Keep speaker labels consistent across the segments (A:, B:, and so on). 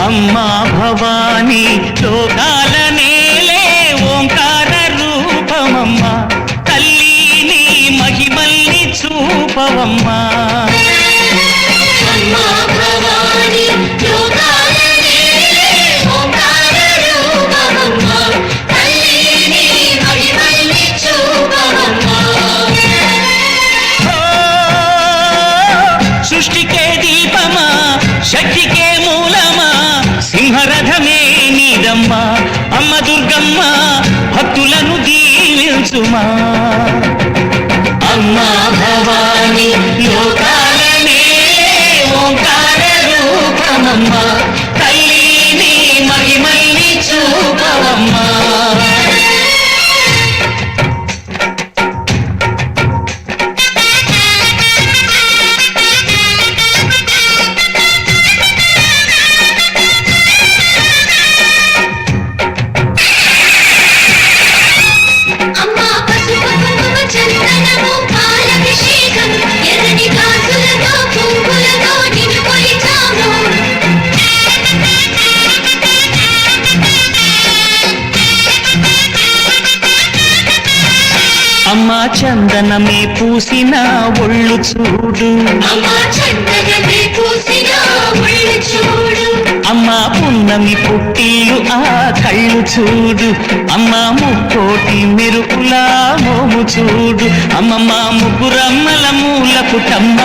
A: అమ్మా భవానీ లోకాల నేలే ఓంకార రూపమమ్మా, తల్లి నీ మహిమల్ని చూపవమ్మా. సృష్టికే దీపమా, శక్తికే మూలమా, సింహరథమే నీదమ్మా. అమ్మ దుర్గమ్మ భక్తులను దీవించుమా. అమ్మా భవానీ లోకాల నేలే ఓంకార రూపమమ్మా, తల్లి నీ మహిమల్ని చూపవమ్మా. అమ్మా చందనమే పూసిన ఒళ్ళు చూడు, అమ్మా పున్నమి పుట్టిల్లు ఆ కళ్ళు చూడు, అమ్మా ముక్కోటి మెరుపులా మోము చూడు. అమ్మమ్మ ముగ్గురమ్మల మూల పుటమ్మ,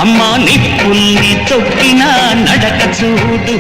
A: అమ్మా నిప్పుల్ని తొక్కిన నడక చూడు.